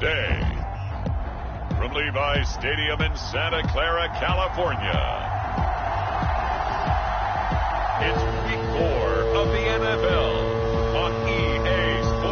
Day. From Levi's Stadium in Santa Clara, California, it's Week 4 of the NFL on EA Sports.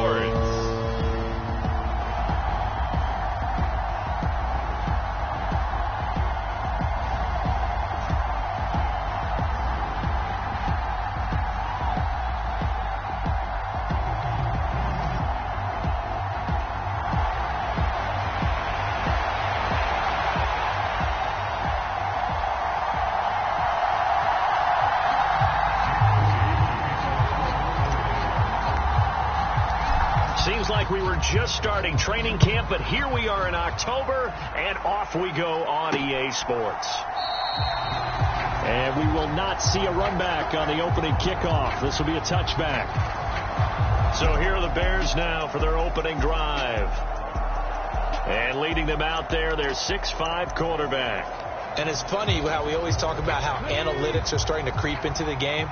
Seems like we were just starting training camp, but here we are in October, and off we go on EA Sports. And we will not see a run back on the opening kickoff. This will be a touchback. So here are the Bears now for their opening drive. And leading them out there, their 6'5" quarterback. And it's funny how we always talk about how analytics are starting to creep into the game.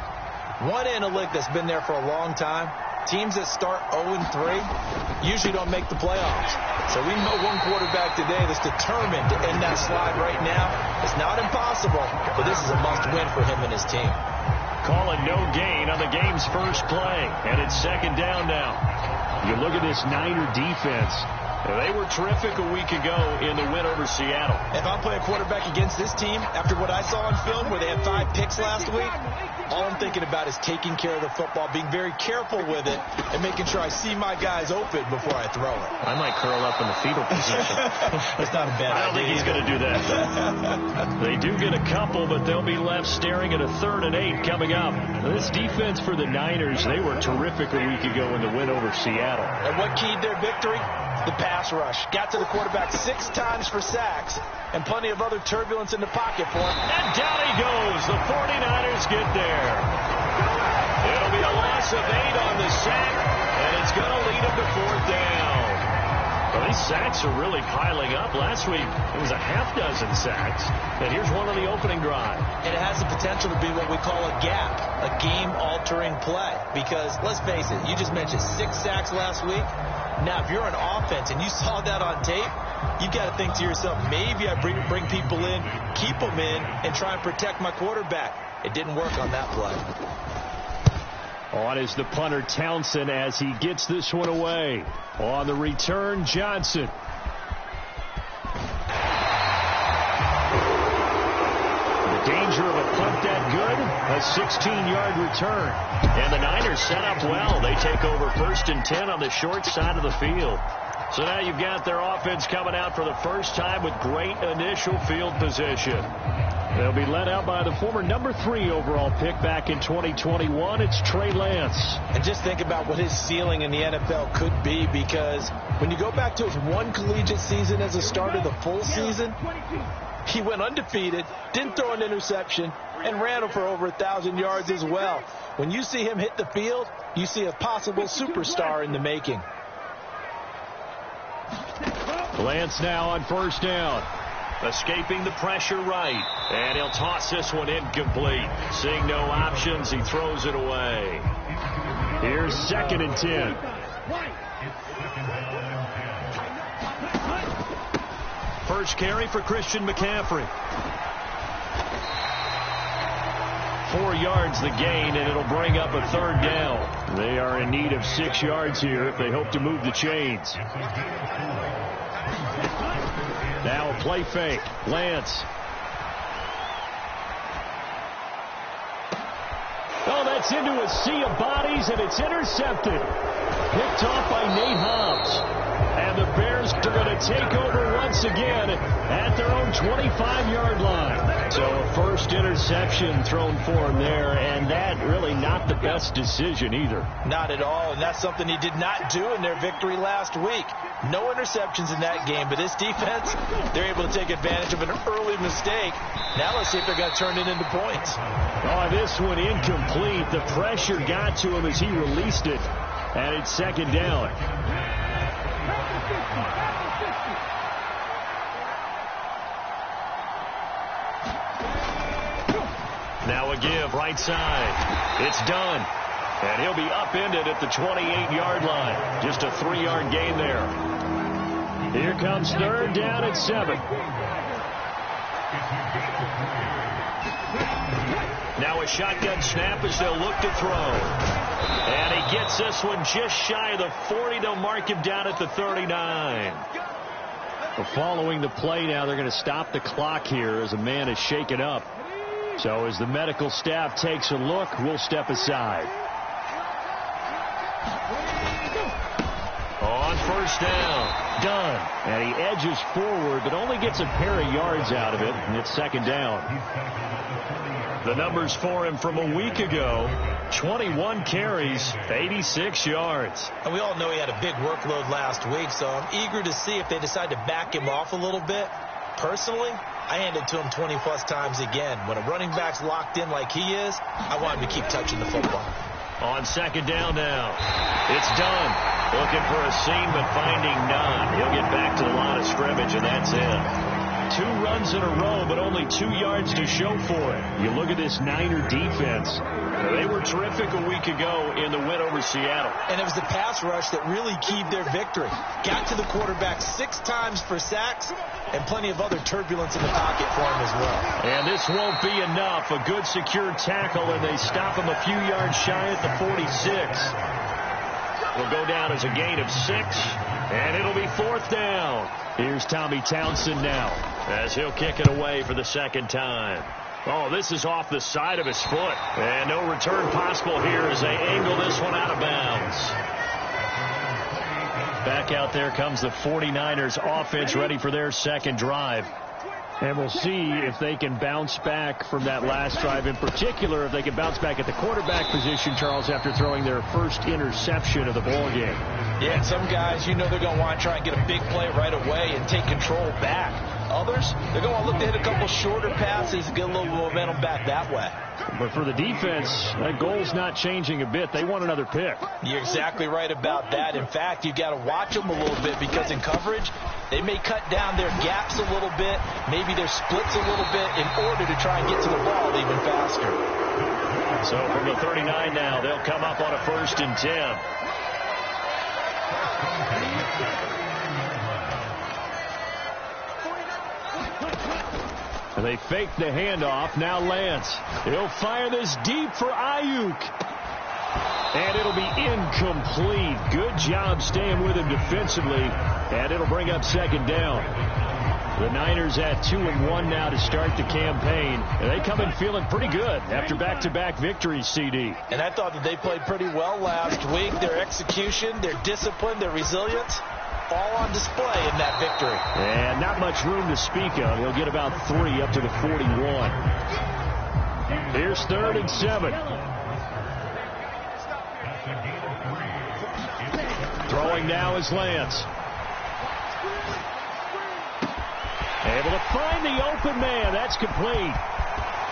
One analytic that's been there for a long time, teams that start 0-3 usually don't make the playoffs. So we know one quarterback today that's determined to end that slide right now. It's not impossible, but this is a must-win for him and his team. Calling no gain on the game's first play, and it's second down now. You look at this Niner defense. They were terrific a week ago in the win over Seattle. If I'm playing quarterback against this team, after what I saw on film where they had 5 picks last week, all I'm thinking about is taking care of the football, being very careful with it, and making sure I see my guys open before I throw it. I might curl up in the fetal position. That's not a bad idea. I don't think he's going to do that. They do get a couple, but they'll be left staring at a 3rd and 8 coming up. This defense for the Niners, they were terrific a week ago in the win over Seattle. And what keyed their victory? The pass rush. Got to the quarterback 6 times for sacks and plenty of other turbulence in the pocket for him. And down he goes. The 49ers get there. It'll be a loss of 8 on the sack, and it's going to lead him to 4th down. Well, these sacks are really piling up. Last week, it was a half-dozen sacks. And here's one on the opening drive. And it has the potential to be what we call a gap, a game-altering play. Because, let's face it, you just mentioned 6 sacks last week. Now, if you're an offense and you saw that on tape, you've got to think to yourself, maybe I bring people in, keep them in, and try and protect my quarterback. It didn't work on that play. On is the punter, Townsend, as he gets this one away. On the return, Johnson. The danger of a punt that good, a 16-yard return. And the Niners set up well. They take over 1st and 10 on the short side of the field. So now you've got their offense coming out for the first time with great initial field position. They'll be led out by the former number 3 overall pick back in 2021. It's Trey Lance. And just think about what his ceiling in the NFL could be, because when you go back to his one collegiate season as a starter, the full season, he went undefeated, didn't throw an interception, and ran for over 1,000 yards as well. When you see him hit the field, you see a possible superstar in the making. Lance now on 1st down. Escaping the pressure right. And he'll toss this one incomplete. Seeing no options, he throws it away. Here's 2nd and 10. First carry for Christian McCaffrey. 4 yards the gain, and it'll bring up a 3rd down. They are in need of 6 yards here if they hope to move the chains. Now a play fake. Lance. Oh, that's into a sea of bodies, and it's intercepted. Picked off by Nate Hobbs. And the Bears are going to take over once again at their own 25-yard line. So a first interception thrown for him there, and that really not the best decision either. Not at all, and that's something he did not do in their victory last week. No interceptions in that game, but this defense, they're able to take advantage of an early mistake. Now let's see if they're going to turn it into points. Oh, this one incomplete. The pressure got to him as he released it, and it's 2nd down. Now a give, right side. It's done. And he'll be upended at the 28-yard line. Just a 3-yard gain there. Here comes third down at 7. Now a shotgun snap as they'll look to throw. And he gets this one just shy of the 40. They'll mark him down at the 39. Following the play now, they're going to stop the clock here as a man is shaken up. So as the medical staff takes a look, we'll step aside. On first down, done. And he edges forward, but only gets a pair of yards out of it, and it's second down. The numbers for him from a week ago: 21 carries, 86 yards. And we all know he had a big workload last week, so I'm eager to see if they decide to back him off a little bit. Personally, I hand it to him 20-plus times again. When a running back's locked in like he is, I want him to keep touching the football. On second down now, it's done. Looking for a seam, but finding none. He'll get back to the line of scrimmage, and that's it. 2 runs in a row, but only 2 yards to show for it. You look at this Niner defense. They were terrific a week ago in the win over Seattle. And it was the pass rush that really keyed their victory. Got to the quarterback 6 times for sacks, and plenty of other turbulence in the pocket for him as well. And this won't be enough. A good secure tackle, and they stop him a few yards shy at the 46. Will go down as a gain of 6, and it'll be fourth down. Here's Tommy Townsend now as he'll kick it away for the second time. Oh, this is off the side of his foot. And no return possible here as they angle this one out of bounds. Back out there comes the 49ers offense, ready for their second drive. And we'll see if they can bounce back from that last drive. In particular, if they can bounce back at the quarterback position, Charles, after throwing their first interception of the ball game. Yeah, some guys, you know they're going to want to try and get a big play right away and take control back. Others, they're going to look to hit a couple shorter passes and get a little momentum back that way. But for the defense, that goal's not changing a bit. They want another pick. You're exactly right about that. In fact, you've got to watch them a little bit because in coverage, they may cut down their gaps a little bit, maybe their splits a little bit in order to try and get to the ball even faster. So from the 39 now, they'll come up on a 1st and 10. They fake the handoff. Now Lance. He'll fire this deep for Ayuk. And it'll be incomplete. Good job staying with him defensively. And it'll bring up second down. The Niners at 2-1 now to start the campaign. And they come in feeling pretty good after back-to-back victories, CD. And I thought that they played pretty well last week. Their execution, their discipline, their resilience, all on display in that victory. And not much room to speak of. He'll get about 3 up to the 41. Here's 3rd and 7. Throwing now is Lance. Able to find the open man. That's complete.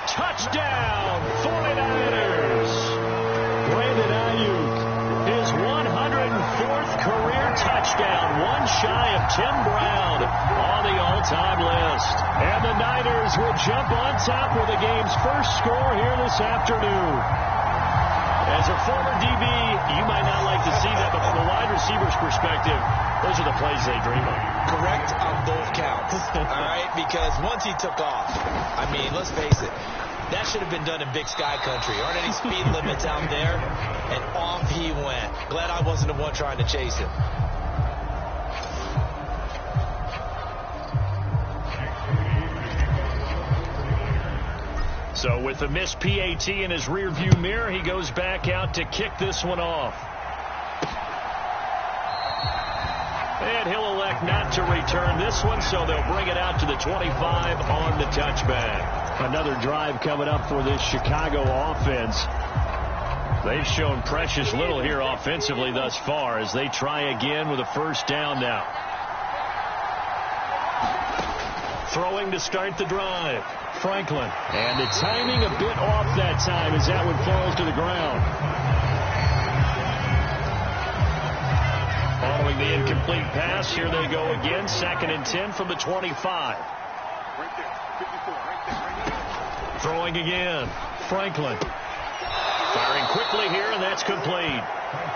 Touchdown, 49ers. Brandon Ayuk, his 104th career touchdown, one shy of Tim Brown on the all-time list. And the Niners will jump on top with the game's first score here this afternoon. As a former DB, you might not like to see that, but from a wide receiver's perspective, those are the plays they dream of. Correct on both counts. All right, because once he took off, I mean, let's face it, that should have been done in Big Sky Country. Aren't any speed limits out there? And off he went. Glad I wasn't the one trying to chase him. So with the missed PAT in his rearview mirror, he goes back out to kick this one off. And he'll elect not to return this one, so they'll bring it out to the 25 on the touchback. Another drive coming up for this Chicago offense. They've shown precious little here offensively thus far as they try again with a first down now. Throwing to start the drive. Franklin. And the timing a bit off that time as that one falls to the ground. Following the incomplete pass, here they go again. 2nd and 10 from the 25. Throwing again. Franklin. Firing quickly here, and that's complete.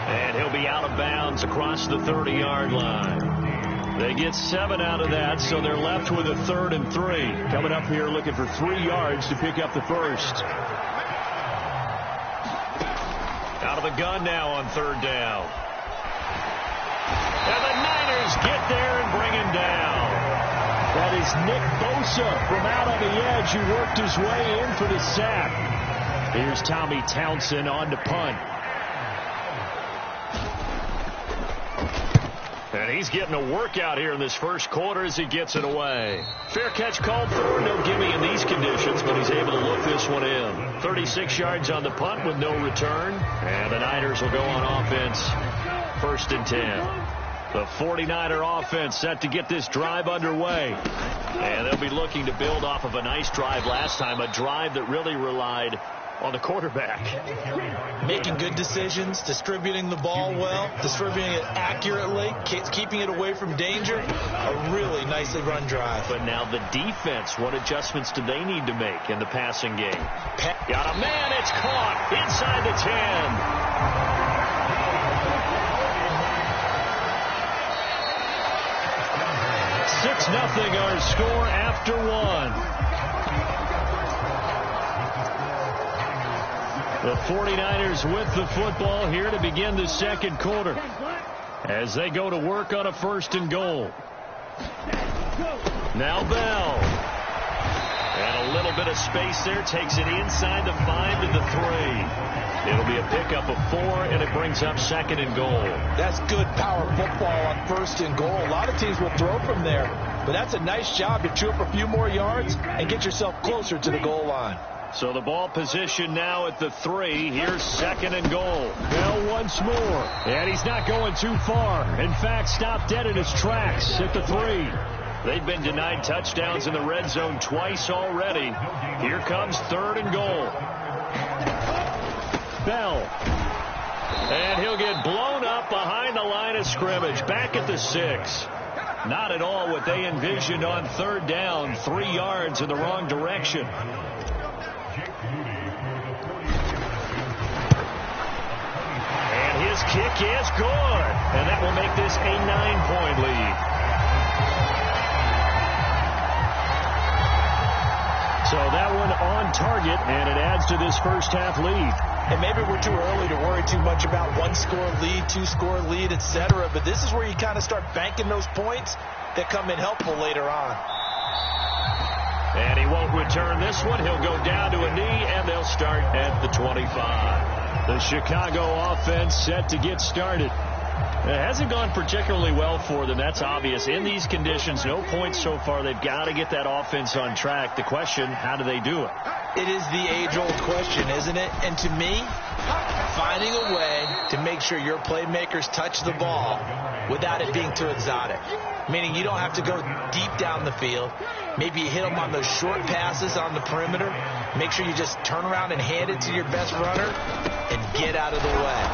And he'll be out of bounds across the 30-yard line. They get 7 out of that, so they're left with a 3rd and 3. Coming up here looking for 3 yards to pick up the first. Out of the gun now on 3rd down. And the Niners get there and bring him down. That is Nick Bosa from out on the edge who worked his way in for the sack. Here's Tommy Townsend on to punt. And he's getting a workout here in this first quarter as he gets it away. Fair catch called for. No gimme in these conditions, but he's able to look this one in. 36 yards on the punt with no return. And the Niners will go on offense. 1st and 10. The 49er offense set to get this drive underway. And they'll be looking to build off of a nice drive last time, a drive that really relied on the quarterback. Making good decisions, distributing the ball well, distributing it accurately, keeping it away from danger. A really nicely run drive. But now the defense, what adjustments do they need to make in the passing game? Got a man, it's caught inside the 10. 6-0 our score after 1. The 49ers with the football here to begin the second quarter as they go to work on a 1st and goal. Now Bell. And a little bit of space there. Takes it inside the 5 to the 3. It'll be a pickup of 4, and it brings up 2nd and goal. That's good power football on 1st and goal. A lot of teams will throw from there, but that's a nice job to chew up a few more yards and get yourself closer to the goal line. So the ball position now at the 3. Here's 2nd and goal. Bell once more. And he's not going too far. In fact, stopped dead in his tracks at the 3. They've been denied touchdowns in the red zone twice already. Here comes 3rd and goal. Bell. And he'll get blown up behind the line of scrimmage. Back at the 6. Not at all what they envisioned on 3rd down. 3 yards in the wrong direction. His kick is good, and that will make this a 9-point lead. So that one on target, and it adds to this first half lead. And maybe we're too early to worry too much about 1-score lead, 2-score lead, etc. But this is where you kind of start banking those points that come in helpful later on. And he won't return this one. He'll go down to a knee, and they'll start at the 25. The Chicago offense set to get started. It hasn't gone particularly well for them. That's obvious. In these conditions, no points so far. They've got to get that offense on track. The question, how do they do it? It is the age-old question, isn't it? And to me, finding a way to make sure your playmakers touch the ball without it being too exotic. Meaning you don't have to go deep down the field. Maybe you hit them on those short passes on the perimeter. Make sure you just turn around and hand it to your best runner and get out of the way.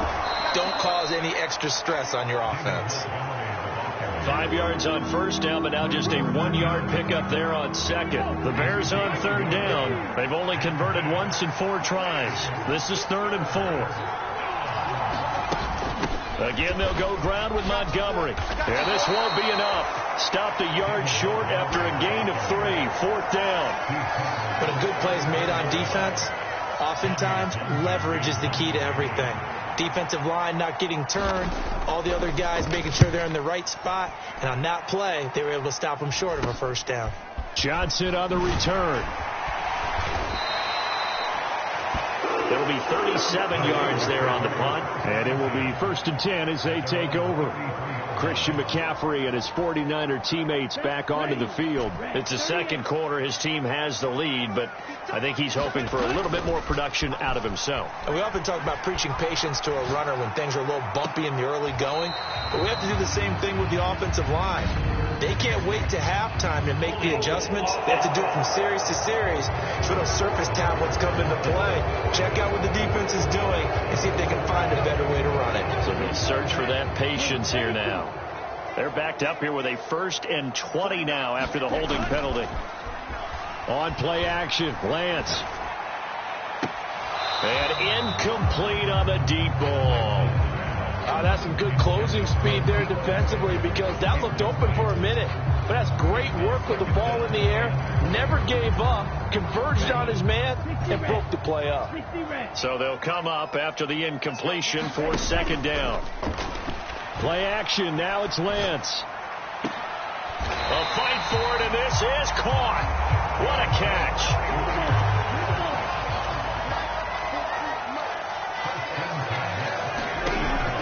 Don't cause any extra stress on your offense. 5 yards on 1st down, but now just a 1-yard pickup there on 2nd. The Bears on 3rd down. They've only converted once in 4 tries. This is 3rd and 4. Again, they'll go ground with Montgomery. And this won't be enough. Stopped a yard short after a gain of 3. 4th down. When a good play is made on defense, oftentimes leverage is the key to everything. Defensive line not getting turned, all the other guys making sure they're in the right spot, and on that play, they were able to stop them short of a 1st down. Johnson on the return. There will be 37 yards there on the punt, and it will be 1st and 10 as they take over. Christian McCaffrey and his 49er teammates back onto the field. It's the second quarter. His team has the lead, but I think he's hoping for a little bit more production out of himself. And we often talk about preaching patience to a runner when things are a little bumpy in the early going, but we have to do the same thing with the offensive line. They can't wait to halftime to make the adjustments. They have to do it from series to series so those surface tablets come into play. Check out what the defense is doing and see if they can find a better way to run it. So they search for that patience here now. They're backed up here with a 1st and 20 now after the holding penalty. On play action, Lance. And incomplete on the deep ball. That's some good closing speed there defensively, because that looked open for a minute. But that's great work with the ball in the air. Never gave up, converged on his man, and broke the play up. So they'll come up after the incompletion for second down. Play action. Now it's Lance. A fight for it, and this is caught. What a catch.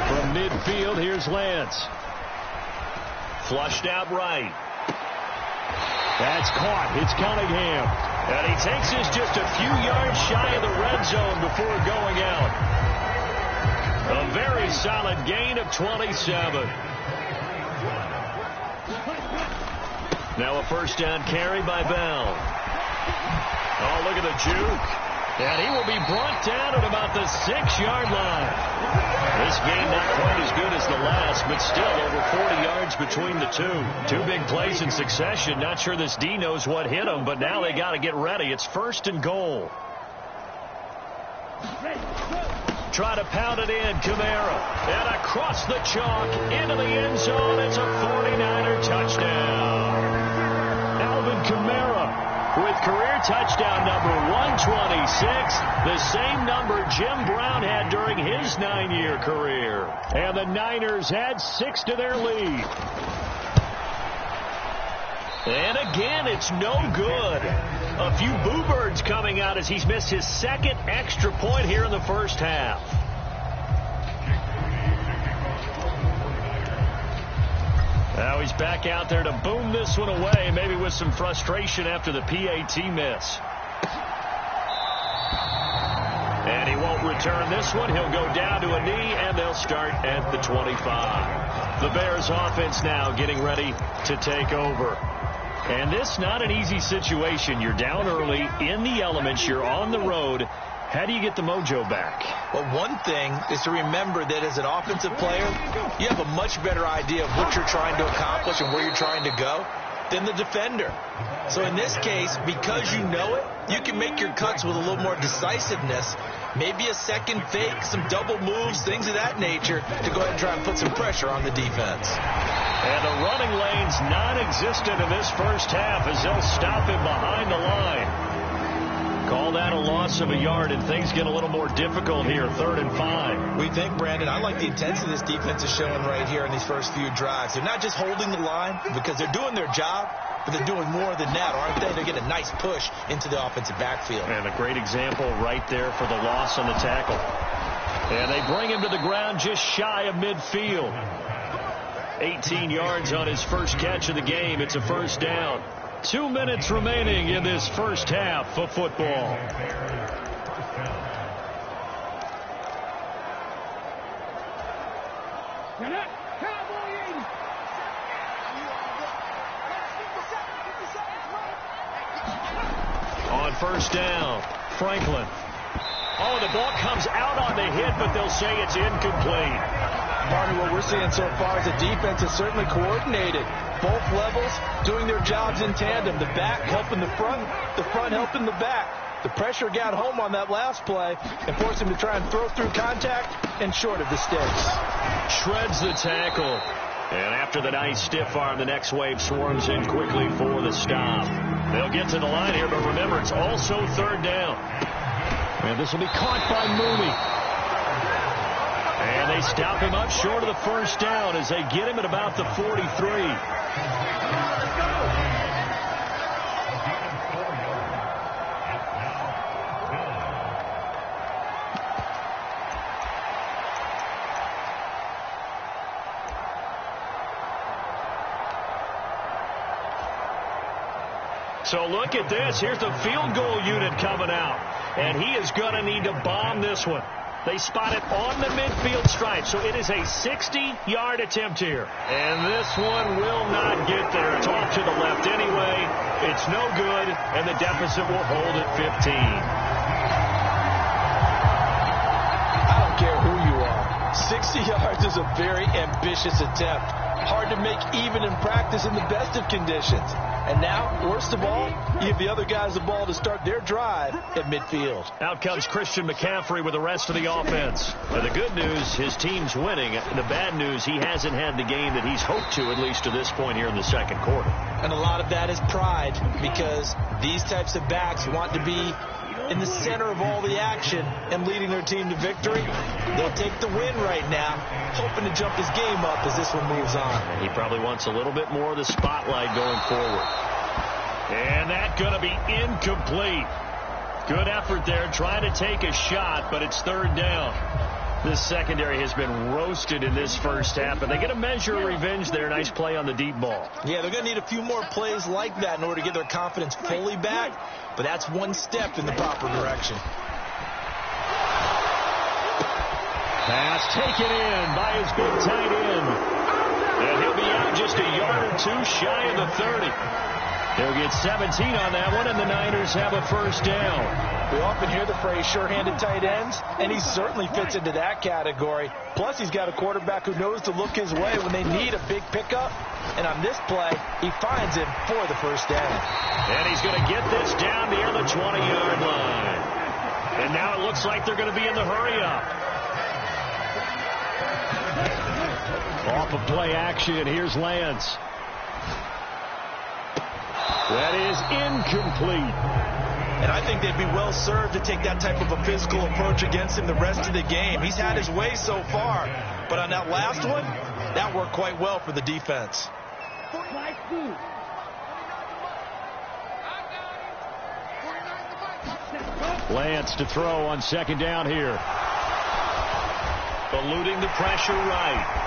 From midfield, here's Lance. Flushed out right. That's caught. It's Cunningham. And he takes us just a few yards shy of the red zone before going out. A very solid gain of 27. Now a first down carry by Bell. Oh, look at the juke. And he will be brought down at about the 6-yard line. This game not quite as good as the last, but still over 40 yards between the two. Two big plays in succession. Not sure this D knows what hit him, but now they got to get ready. It's first and goal. Try to pound it in, Kamara. And across the chalk into the end zone. It's a 49er touchdown. Alvin Kamara with career touchdown number 126, the same number Jim Brown had during his 9-year career. And the Niners add 6 to their lead. And again, it's no good. A few boo birds coming out as he's missed his second extra point here in the first half. Now he's back out there to boom this one away, maybe with some frustration after the PAT miss. And he won't return this one. He'll go down to a knee, and they'll start at the 25. The Bears offense now getting ready to take over. And this not an easy situation. You're down early, in the elements, you're on the road. How do you get the mojo back? Well, one thing is to remember that as an offensive player, you have a much better idea of what you're trying to accomplish and where you're trying to go than the defender. So in this case, because you know it, you can make your cuts with a little more decisiveness, maybe a second fake, some double moves, things of that nature, to go ahead and try and put some pressure on the defense. And the running lane's non-existent in this first half as they'll stop him behind the line. Call that a loss of a yard, and things get a little more difficult here, 3rd and 5. We think, Brandon, I like the intensity this defense is showing right here in these first few drives. They're not just holding the line because they're doing their job, but they're doing more than that, aren't they? They're getting a nice push into the offensive backfield. And a great example right there for the loss on the tackle. And they bring him to the ground just shy of midfield. 18 yards on his first catch of the game. It's a first down. 2 minutes remaining in this first half of football. On first down, Franklin. Oh, the ball comes out on the hit, but they'll say it's incomplete. Marty, what we're seeing so far is the defense is certainly coordinated. Both levels doing their jobs in tandem. The back helping the front helping the back. The pressure got home on that last play and forced him to try and throw through contact and short of the sticks. Shreds the tackle. And after the nice stiff arm, the next wave swarms in quickly for the stop. They'll get to the line here, but remember, it's also 3rd down. And this will be caught by Mooney. And they stop him up short of the first down as they get him at about the 43. So look at this. Here's the field goal unit coming out. And he is going to need to bomb this one. They spot it on the midfield stripe, so it is a 60-yard attempt here. And this one will not get there. It's off to the left anyway. It's no good, and the deficit will hold at 15. I don't care who you are. 60 yards is a very ambitious attempt. Hard to make even in practice in the best of conditions. And now, worst of all, you give the other guys the ball to start their drive at midfield. Out comes Christian McCaffrey with the rest of the offense. And the good news, his team's winning. The bad news, he hasn't had the game that he's hoped to, at least to this point here in the second quarter. And a lot of that is pride, because these types of backs want to be in the center of all the action and leading their team to victory. They'll take the win right now, hoping to jump his game up as this one moves on. And he probably wants a little bit more of the spotlight going forward. And that's going to be incomplete. Good effort there, trying to take a shot, but it's third down. This secondary has been roasted in this first half, and they get a measure of revenge there. Nice play on the deep ball. Yeah, they're going to need a few more plays like that in order to get their confidence fully back, but that's one step in the proper direction. Pass taken in by his big tight end. And he'll be out just a yard or two shy of the 30. He'll get 17 on that one, and the Niners have a first down. We often hear the phrase sure-handed tight ends, and he certainly fits into that category. Plus, he's got a quarterback who knows to look his way when they need a big pickup. And on this play, he finds him for the first down. And he's going to get this down near the 20-yard line. And now it looks like they're going to be in the hurry-up. Off of play action, here's Lance. That is incomplete. And I think they'd be well served to take that type of a physical approach against him the rest of the game. He's had his way so far, but on that last one, that worked quite well for the defense. Lance to throw on second down here. Eluding the pressure right.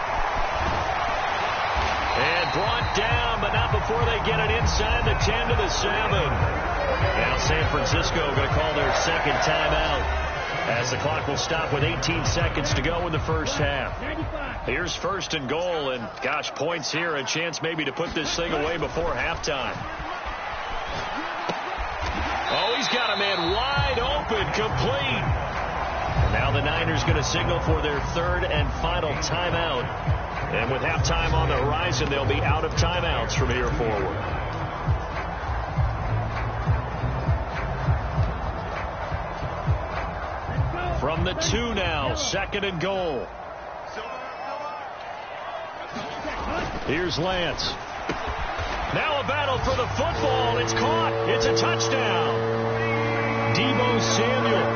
And brought down, but not before they get it inside the 10 to the 7. Now San Francisco going to call their second timeout as the clock will stop with 18 seconds to go in the first half. Here's first and goal, and gosh, points here, a chance maybe to put this thing away before halftime. Oh, he's got a man wide open, complete. And now the Niners going to signal for their third and final timeout. And with halftime on the horizon, they'll be out of timeouts from here forward. From the 2 now, second and goal. Here's Lance. Now a battle for the football. It's caught. It's a touchdown. Deebo Samuel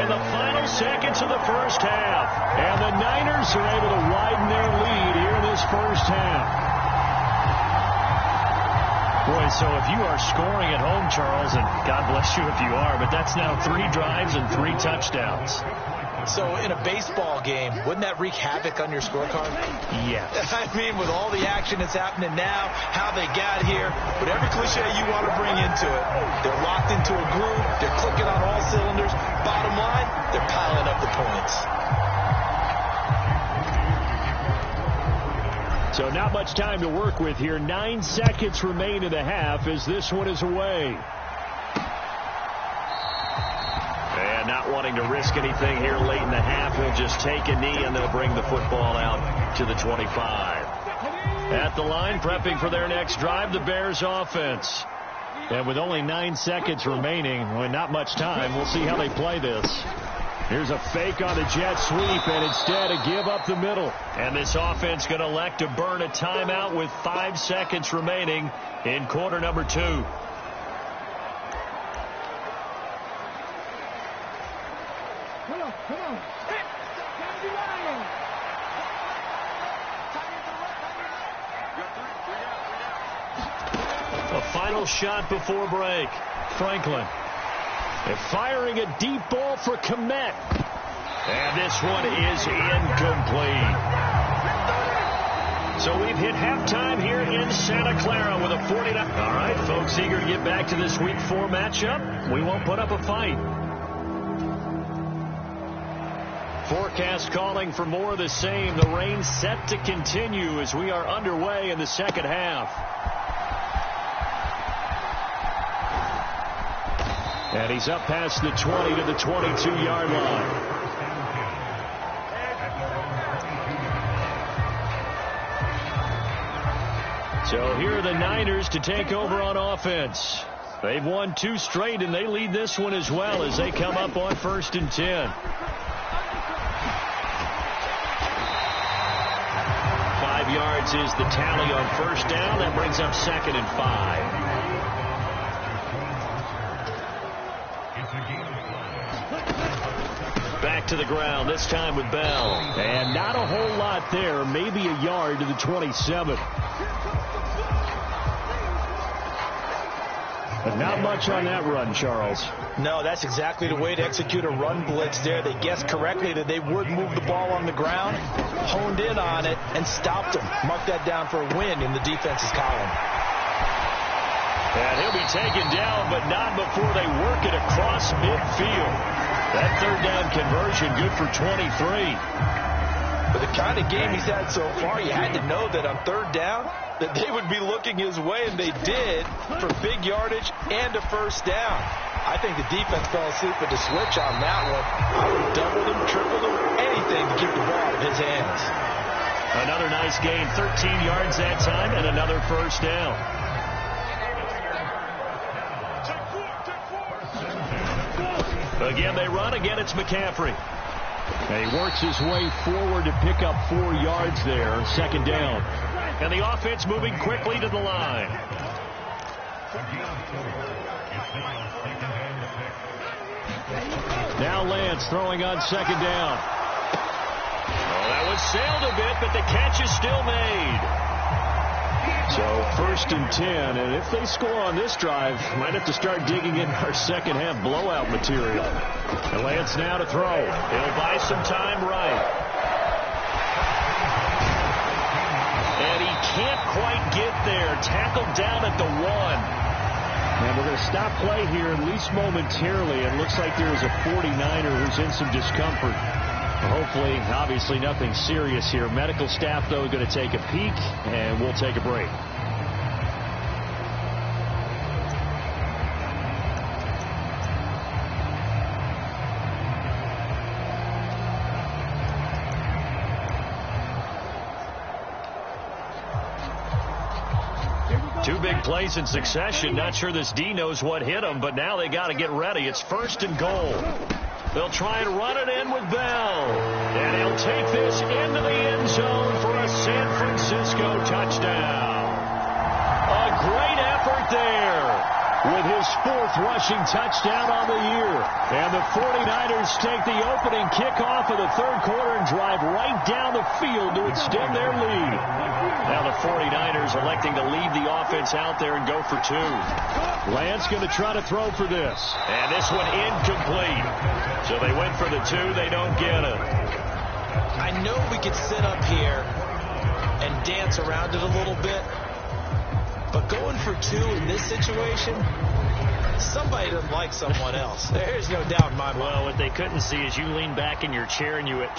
in the final seconds of the first half. And the Niners are able to widen their lead here in this first half. Boy, so if you are scoring at home, Charles, and God bless you if you are, but that's now 3 drives and 3 touchdowns. So in a baseball game, wouldn't that wreak havoc on your scorecard? Yes. I mean, with all the action that's happening now, how they got here, whatever cliche you want to bring into it, they're locked into a groove, they're clicking on all cylinders. Bottom line, they're piling up the points. So not much time to work with here. 9 seconds remain in the half as this one is away. And not wanting to risk anything here late in the half, he'll just take a knee and they'll bring the football out to the 25. At the line, prepping for their next drive, the Bears offense. And with only 9 seconds remaining, with not much time, we'll see how they play this. Here's a fake on the jet sweep, and instead a give up the middle. And this offense going to elect to burn a timeout with 5 seconds remaining in quarter number 2. Come on. A final shot before break. Franklin. And firing a deep ball for Kmet. And this one is incomplete. So we've hit halftime here in Santa Clara with a 49. All right, folks, eager to get back to this Week 4 matchup. We won't put up a fight. Forecast calling for more of the same. The rain set to continue as we are underway in the second half. And he's up past the 20 to the 22-yard line. So here are the Niners to take over on offense. They've won 2 straight, and they lead this one as well as they come up on 1st and 10. 5 yards is the tally on 1st down. That brings up 2nd and 5. Back to the ground, this time with Bell. And not a whole lot there, maybe a yard to the 27. But not much on that run, Charles. No, that's exactly the way to execute a run blitz there. They guessed correctly that they would move the ball on the ground, honed in on it, and stopped them. Mark that down for a win in the defense's column. And he'll be taken down, but not before they work it across midfield. That 3rd down conversion good for 23. With the kind of game he's had so far, you had to know that on 3rd down, that they would be looking his way, and they did, for big yardage and a 1st down. I think the defense fell asleep at the switch on that one. I would have doubled him, tripled him, anything to keep the ball out of his hands. Another nice gain, 13 yards that time, and another 1st down. Again, they run. Again, it's McCaffrey. And he works his way forward to pick up 4 yards there. 2nd down. And the offense moving quickly to the line. Now Lance throwing on 2nd down. Oh, that was sailed a bit, but the catch is still made. So 1st and 10, and if they score on this drive, might have to start digging in our 2nd half blowout material. And Lance now to throw. He'll buy some time right. And he can't quite get there. Tackled down at the 1. And we're going to stop play here, at least momentarily. It looks like there is a 49er who's in some discomfort. Hopefully, obviously, nothing serious here. Medical staff, though, going to take a peek, and we'll take a break. Two big plays in succession. Not sure this D knows what hit him, but now they got to get ready. It's 1st and goal. They'll try and run it in with Bell. And he'll take this into the end zone for a San Francisco touchdown. A great effort there with his 4th rushing touchdown on the year. And the 49ers take the opening kickoff of the 3rd quarter and drive right down the field to extend their lead. Now the 49ers electing to leave the offense out there and go for 2. Lance going to try to throw for this. And this one incomplete. So they went for the 2. They don't get it. I know we could sit up here and dance around it a little bit, but going for 2 in this situation, somebody doesn't like someone else. There's no doubt in my mind. Well, what they couldn't see is you lean back in your chair and you went,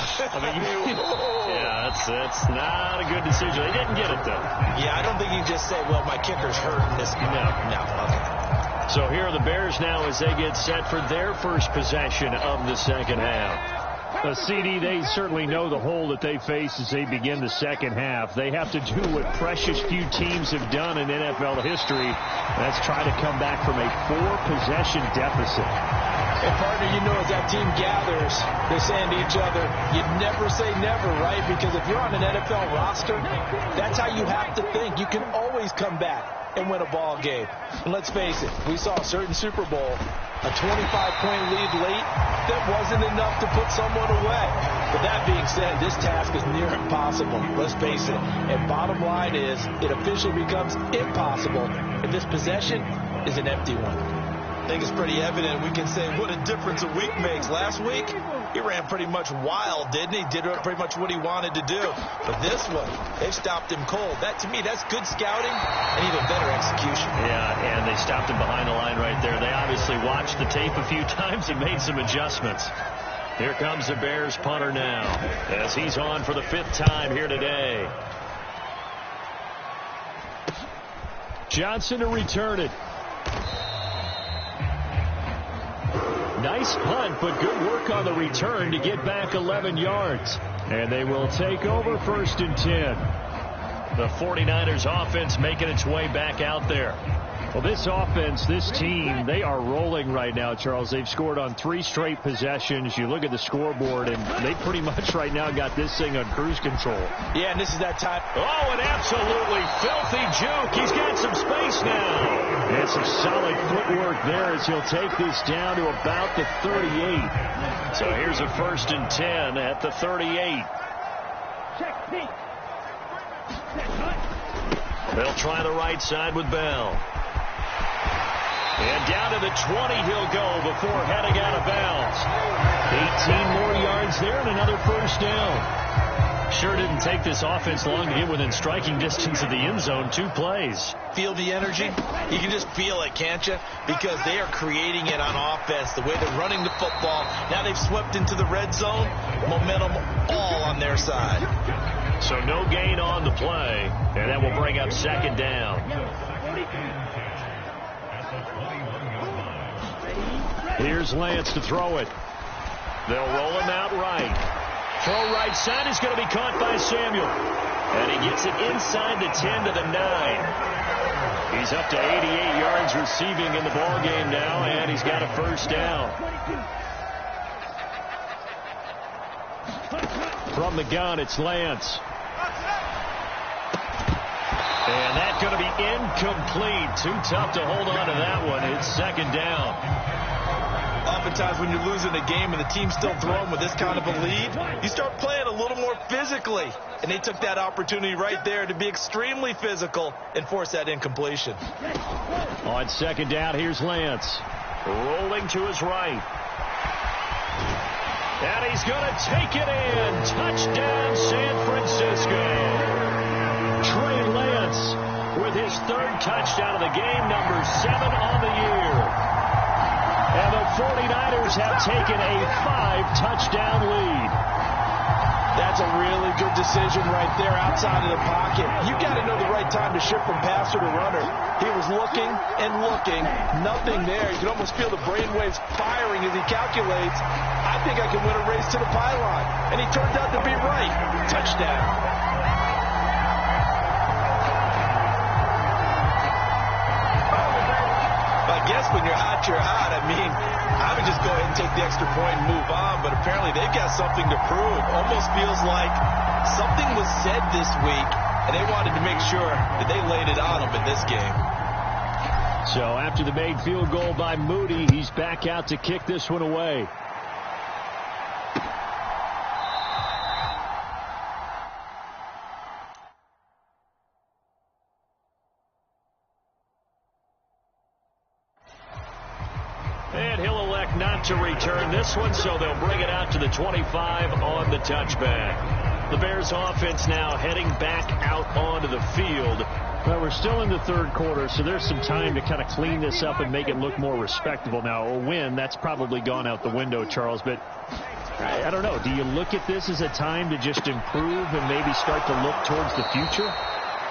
yeah, that's not a good decision. They didn't get it, though. Yeah, I don't think you just say, well, my kicker's hurt in this game. No, okay. So here are the Bears now as they get set for their first possession of the 2nd half. CD, they certainly know the hole that they face as they begin the 2nd half. They have to do what precious few teams have done in NFL history. That's try to come back from a 4-possession deficit. And partner, you know, as that team gathers, they're saying to each other, you never say never, right? Because if you're on an NFL roster, that's how you have to think. You can always come back and win a ball game. And let's face it, we saw a certain Super Bowl, a 25-point lead late, that wasn't enough to put someone away. But that being said, this task is near impossible. Let's face it. And bottom line is, it officially becomes impossible if this possession is an empty one. I think it's pretty evident. We can say what a difference a week makes. Last week, he ran pretty much wild, didn't he? Did pretty much what he wanted to do. But this one, they've stopped him cold. That, to me, that's good scouting and even better execution. Yeah, and they stopped him behind the line right there. They obviously watched the tape a few times and made some adjustments. Here comes the Bears punter now as he's on for the 5th time here today. Johnson to return it. Nice punt, but good work on the return to get back 11 yards. And they will take over 1st and 10. The 49ers offense making its way back out there. Well, this offense, this team, they are rolling right now, Charles. They've scored on 3 straight possessions. You look at the scoreboard, and they pretty much right now got this thing on cruise control. Yeah, and this is that time. Oh, an absolutely filthy juke. He's got some space now. And some solid footwork there as he'll take this down to about the 38. So here's a 1st and 10 at the 38. They'll try the right side with Bell. And down to the 20 he'll go before heading out of bounds. 18 more yards there and another 1st down. Sure didn't take this offense long to get within striking distance of the end zone. 2 plays. Feel the energy? You can just feel it, can't you? Because they are creating it on offense. The way they're running the football. Now they've swept into the red zone. Momentum all on their side. So no gain on the play. And that will bring up 2nd down. Here's Lance to throw it. They'll roll him out right. Throw right side is going to be caught by Samuel. And he gets it inside the 10 to the 9. He's up to 88 yards receiving in the ballgame now, and he's got a 1st down. From the gun, it's Lance. And that's going to be incomplete. Too tough to hold on to that one. It's 2nd down. Oftentimes when you're losing a game and the team's still throwing with this kind of a lead, you start playing a little more physically. And they took that opportunity right there to be extremely physical and force that incompletion. On 2nd down, here's Lance. Rolling to his right. And he's going to take it in. Touchdown, San Francisco. Trey Lance with his 3rd touchdown of the game, number 7 on the year. And the 49ers have taken a 5-touchdown lead. That's a really good decision right there outside of the pocket. You've got to know the right time to shift from passer to runner. He was looking and looking. Nothing there. You can almost feel the brainwaves firing as he calculates, I think I can win a race to the pylon. And he turned out to be right. Touchdown. I guess when you're hot, you're hot. I mean, I would just go ahead and take the extra point and move on, but apparently they've got something to prove. Almost feels like something was said this week, and they wanted to make sure that they laid it on them in this game. So after the made field goal by Moody, he's back out to kick this one away. And he'll elect not to return this one, so they'll bring it out to the 25 on the touchback. The Bears offense now heading back out onto the field. Well, we're still in the 3rd quarter, so there's some time to kind of clean this up and make it look more respectable. Now, a win, that's probably gone out the window, Charles, but I don't know. Do you look at this as a time to just improve and maybe start to look towards the future?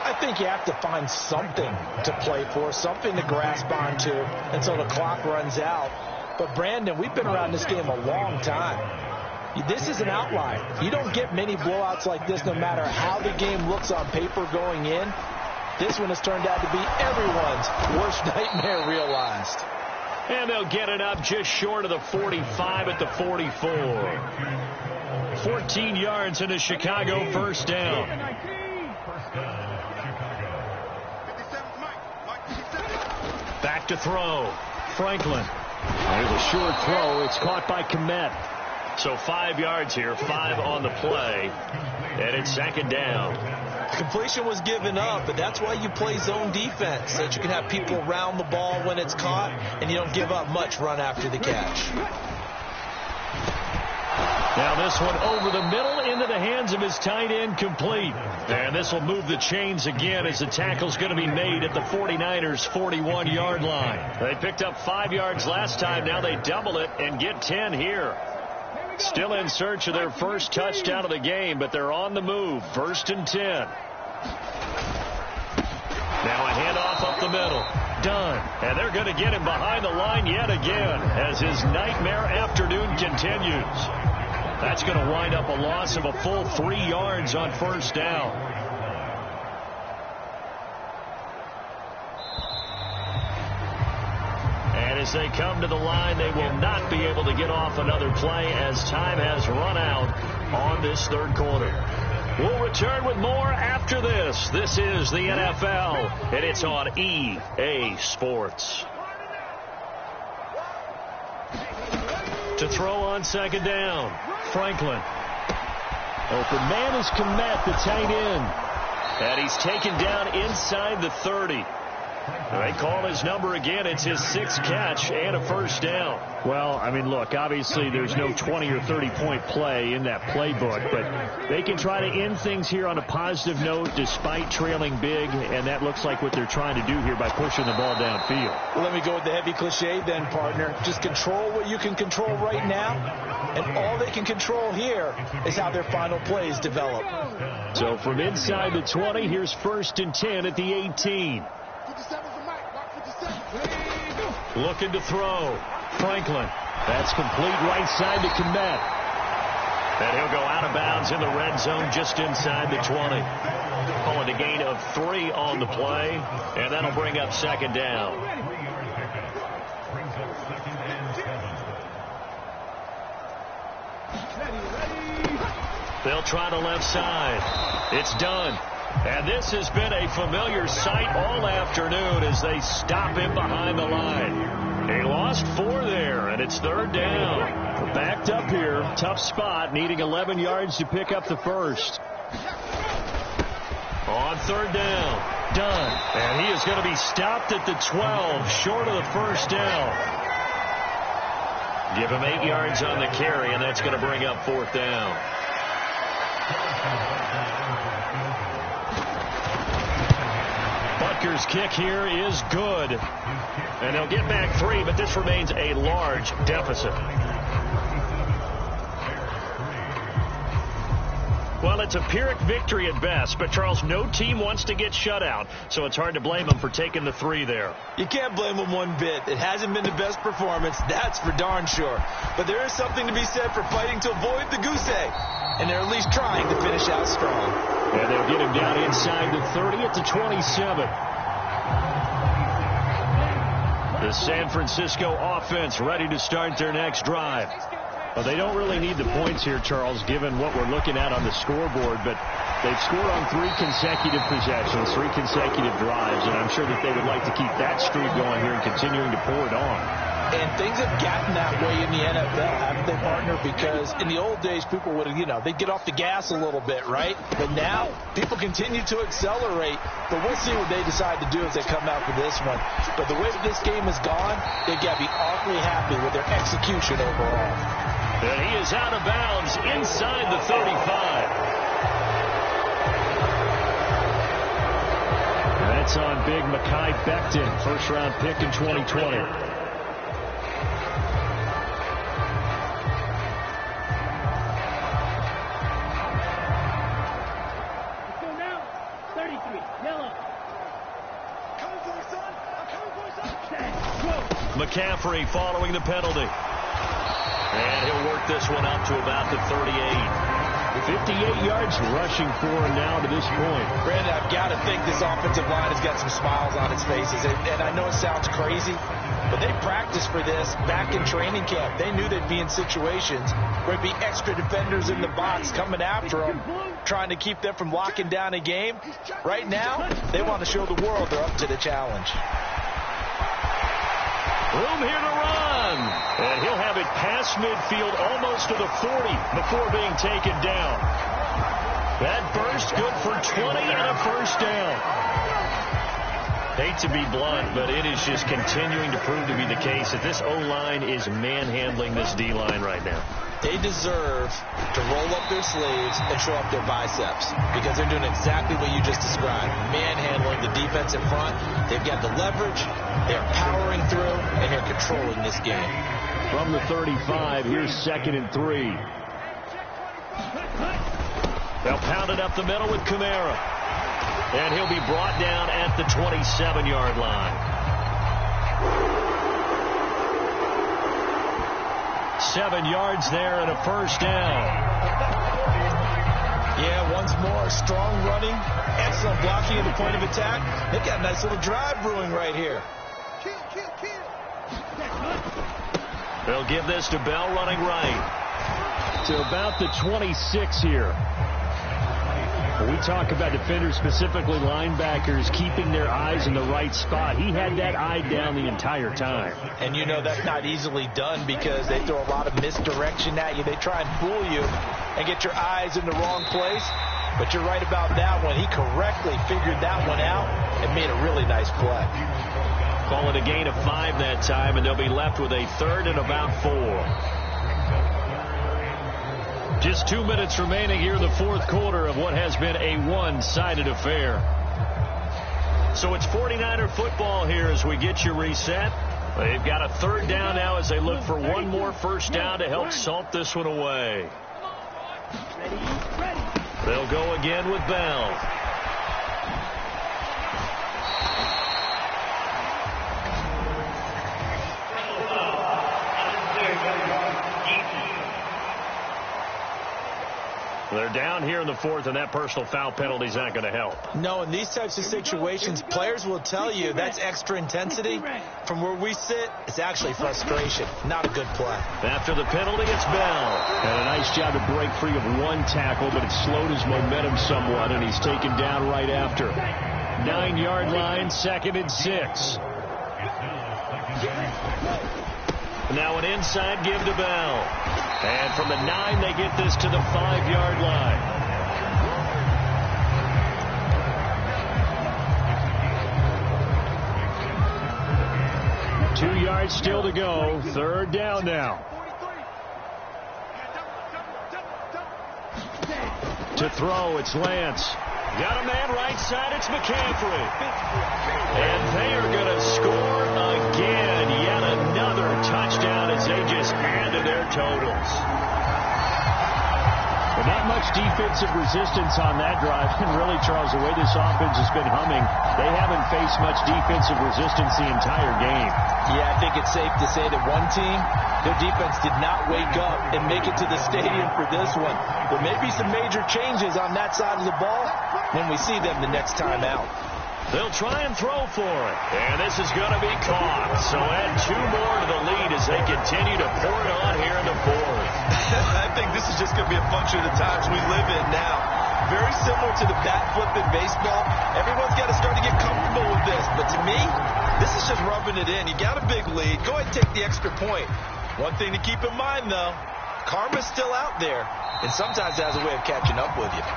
I think you have to find something to play for, something to grasp onto until the clock runs out. But, Brandon, we've been around this game a long time. This is an outlier. You don't get many blowouts like this no matter how the game looks on paper going in. This one has turned out to be everyone's worst nightmare realized. And they'll get it up just short of the 45 at the 44. 14 yards and a Chicago 1st down. Back to throw. Franklin. There's a short throw. It's caught by Kmet. So 5 yards here, 5 on the play. And it's 2nd down. Completion was given up, but that's why you play zone defense, so that you can have people around the ball when it's caught, and you don't give up much run after the catch. Now this one over the middle into the hands of his tight end, complete. And this will move the chains again as the tackle's going to be made at the 49ers' 41-yard line. They picked up 5 yards last time. Now they double it and get 10 here. Still in search of their 1st touchdown of the game, but they're on the move. 1st and 10. Now a handoff up the middle. Done. And they're going to get him behind the line yet again as his nightmare afternoon continues. That's going to wind up a loss of a full 3 yards on 1st down. As they come to the line, they will not be able to get off another play as time has run out on this third quarter. We'll return with more after this. This is the NFL, and it's on EA Sports. To throw on second down, Franklin. Open man is Kmet, the tight end. And he's taken down inside the 30. They call his number again. It's his 6th catch and a first down. Well, I mean, look, obviously there's no 20 or 30-point play in that playbook, but they can try to end things here on a positive note despite trailing big, and that looks like what they're trying to do here by pushing the ball downfield. Well, let me go with the heavy cliche then, partner. Just control what you can control right now, and all they can control here is how their final plays develop. So from inside the 20, here's 1st and 10 at the 18. Looking to throw. Franklin. That's complete right side to Kmet. And he'll go out of bounds in the red zone just inside the 20. Calling a gain of 3 on the play, and that'll bring up second down. They'll try the left side. It's done. And this has been a familiar sight all afternoon as they stop him behind the line. He lost 4 there, and it's 3rd down. Backed up here. Tough spot, needing 11 yards to pick up the first. On 3rd down. Done. And he is going to be stopped at the 12, short of the first down. Give him 8 yards on the carry, and that's going to bring up 4th down. Butker's kick here is good. And they'll get back 3, but this remains a large deficit. Well, it's a Pyrrhic victory at best, but Charles, no team wants to get shut out, so it's hard to blame them for taking the 3 there. You can't blame them one bit. It hasn't been the best performance, that's for darn sure. But there is something to be said for fighting to avoid the goose egg, and they're at least trying to finish out strong. And they'll get him down inside the 30 at the 27. The San Francisco offense ready to start their next drive. Well, they don't really need the points here, Charles, given what we're looking at on the scoreboard, but they've scored on 3 consecutive possessions, 3 consecutive drives, and I'm sure that they would like to keep that streak going here and continuing to pour it on. And things have gotten that way in the NFL, haven't they, partner? Because in the old days, people would, they'd get off the gas a little bit, right? But now, people continue to accelerate. But we'll see what they decide to do as they come out for this one. But the way that this game has gone, they've got to be awfully happy with their execution overall. And he is out of bounds inside the 35. That's on big Mekhi Becton, first-round pick in 2020. McCaffrey following the penalty. And he'll work this one up to about the 38. 58 yards rushing for him now to this point. Brandon, I've got to think this offensive line has got some smiles on its faces. And I know it sounds crazy, but they practiced for this back in training camp. They knew they'd be in situations where there'd be extra defenders in the box coming after them, trying to keep them from locking down a game. Right now, they want to show the world they're up to the challenge. Room here to run. And he'll have it past midfield almost to the 40 before being taken down. That burst good for 20 and a first down. Hate to be blunt, but it is just continuing to prove to be the case that this O-line is manhandling this D-line right now. They deserve to roll up their sleeves and show up their biceps because they're doing exactly what you just described, manhandling the defense in front. They've got the leverage, they're powering through, and they're controlling this game. From the 35, here's 2nd and 3. They'll pound it up the middle with Kamara. And he'll be brought down at the 27-yard line. 7 yards there and a first down. Yeah, once more, strong running, excellent blocking at the point of attack. They've got a nice little drive brewing right here. They'll give this to Bell running right. To about the 26 here. When we talk about defenders, specifically linebackers, keeping their eyes in the right spot, he had that eye down the entire time. And you know that's not easily done because they throw a lot of misdirection at you. They try and fool you and get your eyes in the wrong place. But you're right about that one. He correctly figured that one out and made a really nice play. Call it a gain of 5 that time, and they'll be left with a 3rd and about 4. Just 2 minutes remaining here in the fourth quarter of what has been a one-sided affair. So it's 49er football here as we get you reset. They've got a 3rd down now as they look for one more first down to help salt this one away. They'll go again with Bell. They're down here in the fourth, and that personal foul penalty is not going to help. No, in these types of situations, players will tell you that's extra intensity. From where we sit, it's actually frustration. Not a good play. After the penalty, it's Bell. And a nice job to break free of one tackle, but it slowed his momentum somewhat, and he's taken down right after. 9-yard line, 2nd and 6. Now an inside give to Bell. And from the 9, they get this to the 5-yard line. Two yards still to go. 3rd down now. To throw, it's Lance. Got a man right side, it's McCaffrey. And they are going to score again. Yet another touchdown as they just add to their totals. But not much defensive resistance on that drive. And really, Charles, the way this offense has been humming, they haven't faced much defensive resistance the entire game. Yeah, I think it's safe to say that one team, their defense did not wake up and make it to the stadium for this one. There may be some major changes on that side of the ball when we see them the next time out. They'll try and throw for it. And this is going to be caught. So add 2 more to the lead as they continue to pour it on here in the fourth. I think this is just going to be a function of the times we live in now. Very similar to the bat flip in baseball. Everyone's got to start to get comfortable with this. But to me, this is just rubbing it in. You got a big lead. Go ahead and take the extra point. One thing to keep in mind, though, karma's still out there. And sometimes it has a way of catching up with you.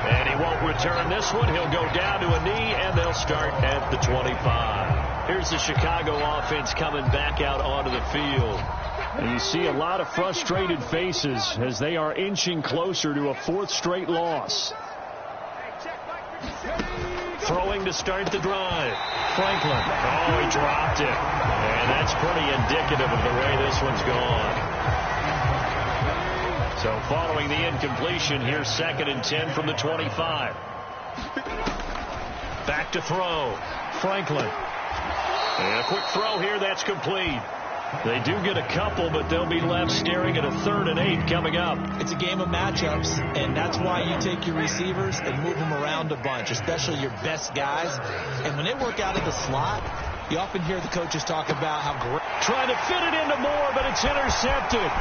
And he won't return this one. He'll go down to a knee, and they'll start at the 25. Here's the Chicago offense coming back out onto the field. And you see a lot of frustrated faces as they are inching closer to a 4th straight loss. Throwing to start the drive. Franklin. Oh, he dropped it. And that's pretty indicative of the way this one's gone. So following the incompletion, here's 2nd and 10 from the 25. Back to throw. Franklin. And a quick throw here, that's complete. They do get a couple, but they'll be left staring at a 3rd and 8 coming up. It's a game of matchups, and that's why you take your receivers and move them around a bunch, especially your best guys. And when they work out of the slot, you often hear the coaches talk about how great. Trying to fit it into Moore, but it's intercepted.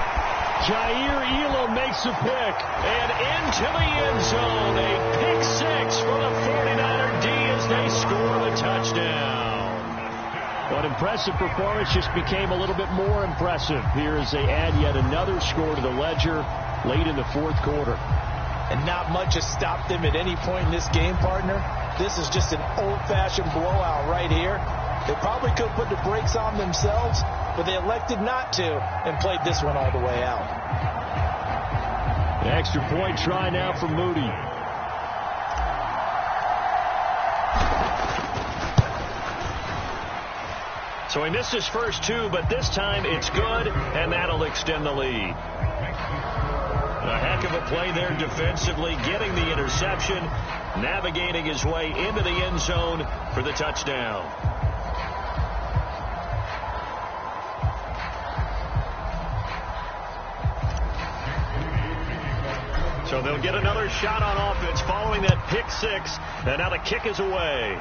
Jair Elam makes a pick. And into the end zone. A pick 6 for the 49er D as they score the touchdown. But impressive performance just became a little bit more impressive here as they add yet another score to the ledger late in the fourth quarter. And not much has stopped them at any point in this game, partner. This is just an old-fashioned blowout right here. They probably could have put the brakes on themselves, but they elected not to and played this one all the way out. The extra point try now for Moody. So he missed his first 2, but this time it's good, and that'll extend the lead. A heck of a play there defensively, getting the interception, navigating his way into the end zone for the touchdown. So they'll get another shot on offense following that pick 6, and now the kick is away.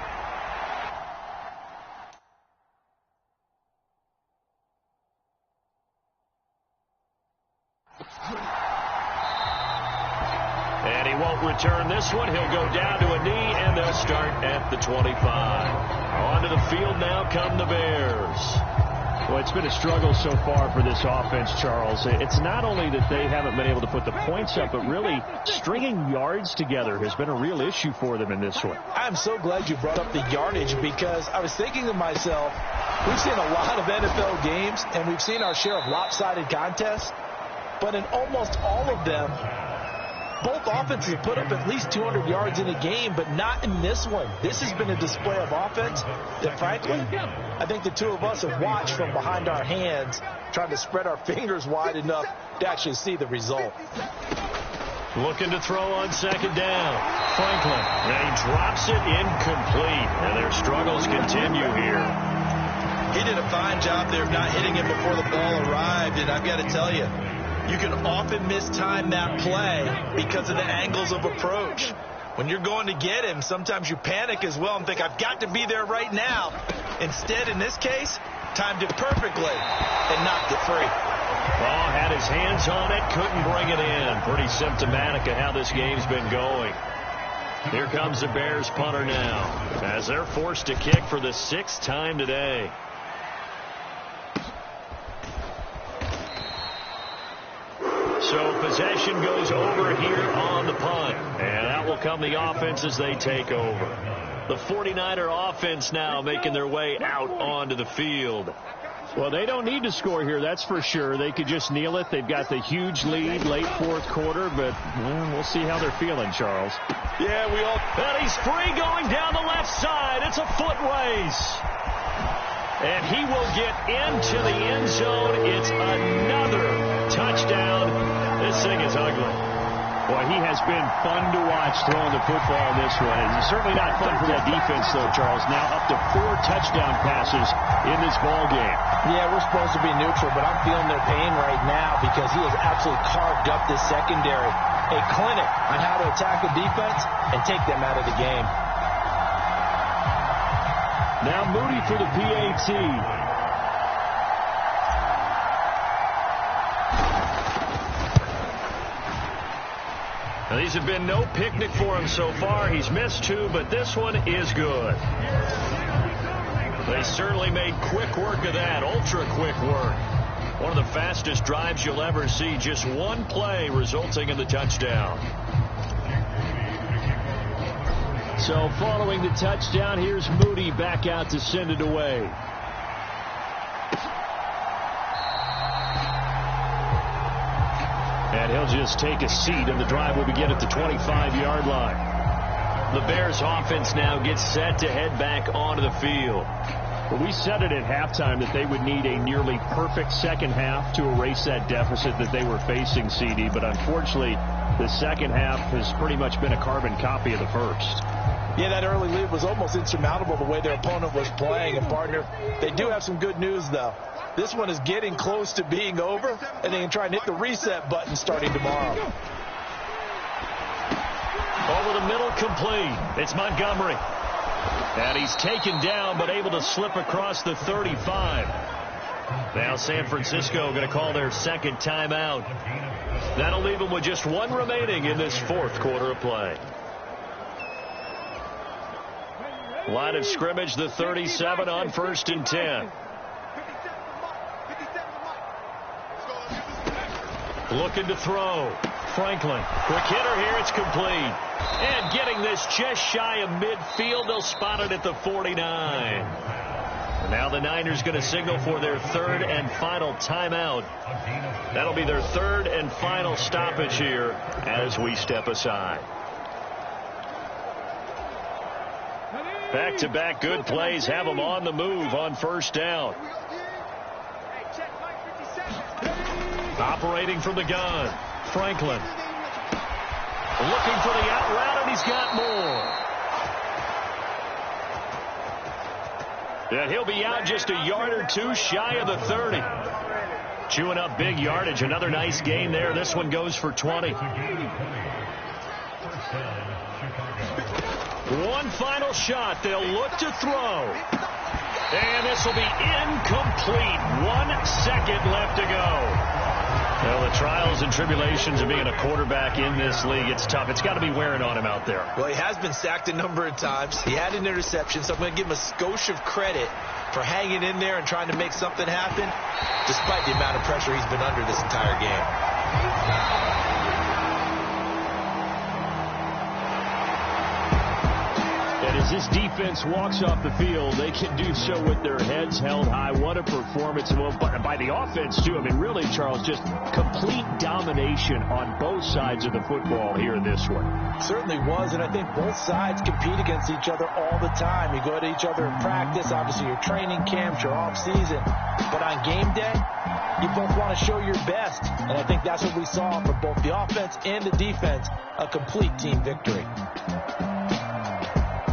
won't return this one. He'll go down to a knee, and they'll start at the 25. Onto the field now come the Bears. Well, it's been a struggle so far for this offense, Charles. It's not only that they haven't been able to put the points up, but really stringing yards together has been a real issue for them in this one. I'm so glad you brought up the yardage, because I was thinking to myself, we've seen a lot of NFL games, and we've seen our share of lopsided contests, but in almost all of them, both offenses put up at least 200 yards in a game, but not in this one. This has been a display of offense that, frankly, I think the two of us have watched from behind our hands, trying to spread our fingers wide enough to actually see the result. Looking to throw on second down. Franklin. And he drops it incomplete. And their struggles continue here. He did a fine job there of not hitting him before the ball arrived, and I've got to tell you, you can often mistime that play because of the angles of approach. When you're going to get him, sometimes you panic as well and think, I've got to be there right now. Instead, in this case, timed it perfectly and knocked it free. Ball had his hands on it, couldn't bring it in. Pretty symptomatic of how this game's been going. Here comes the Bears punter now, as they're forced to kick for the 6th time today. So possession goes over here on the punt. And out will come the offense as they take over. The 49er offense now making their way out onto the field. Well, they don't need to score here, that's for sure. They could just kneel it. They've got the huge lead late 4th quarter, but we'll see how they're feeling, Charles. Yeah, we all... And he's free going down the left side. It's a foot race. And he will get into the end zone. It's another touchdown. This thing is ugly. Boy, he has been fun to watch throwing the football in this one. It's certainly not fun for that defense, though, Charles. Now up to 4 touchdown passes in this ball game. Yeah, we're supposed to be neutral, but I'm feeling their pain right now because he has absolutely carved up this secondary. A clinic on how to attack a defense and take them out of the game. Now Moody for the PAT. Now, these have been no picnic for him so far. He's missed 2, but this one is good. They certainly made quick work of that, ultra quick work. One of the fastest drives you'll ever see. Just one play resulting in the touchdown. So following the touchdown, here's Moody back out to send it away. And he'll just take a seat, and the drive will begin at the 25-yard line. The Bears offense now gets set to head back onto the field. Well, we said it at halftime that they would need a nearly perfect second half to erase that deficit that they were facing, CD. But unfortunately, the second half has pretty much been a carbon copy of the first. Yeah, that early lead was almost insurmountable the way their opponent was playing. And, partner, they do have some good news, though. This one is getting close to being over, and they can try and hit the reset button starting tomorrow. Over the middle, complete. It's Montgomery. And he's taken down, but able to slip across the 35. Now San Francisco going to call their second timeout. That'll leave them with just 1 remaining in this 4th quarter of play. Line of scrimmage, the 37 on 1st and 10. Looking to throw. Franklin. Quick hitter here. It's complete. And getting this just shy of midfield. They'll spot it at the 49. Now the Niners going to signal for their 3rd and final timeout. That'll be their 3rd and final stoppage here as we step aside. Back-to-back good plays have them on the move on 1st down. Operating from the gun. Franklin. Looking for the out route, and he's got more. And he'll be out just a yard or 2 shy of the 30. Chewing up big yardage. Another nice gain there. This one goes for 20. One final shot. They'll look to throw. And this will be incomplete. 1 second left to go. Well, the trials and tribulations of being a quarterback in this league, it's tough. It's got to be wearing on him out there. Well, he has been sacked a number of times. He had an interception, so I'm going to give him a skosh of credit for hanging in there and trying to make something happen, despite the amount of pressure he's been under this entire game. And as this defense walks off the field, they can do so with their heads held high. What a performance. Well, by the offense, too. I mean, really, Charles, just complete domination on both sides of the football here in this one. Certainly was, and I think both sides compete against each other all the time. You go to each other in practice, obviously your training camps, your off-season. But on game day, you both want to show your best. And I think that's what we saw for both the offense and the defense, a complete team victory.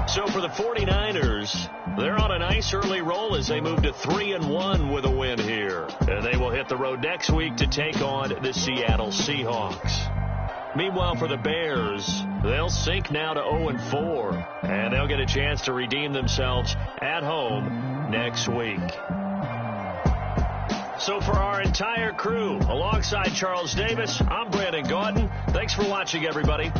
So for the 49ers, they're on a nice early roll as they move to 3-1 with a win here. And they will hit the road next week to take on the Seattle Seahawks. Meanwhile, for the Bears, they'll sink now to 0-4, and they'll get a chance to redeem themselves at home next week. So for our entire crew, alongside Charles Davis, I'm Brandon Gaudin. Thanks for watching, everybody.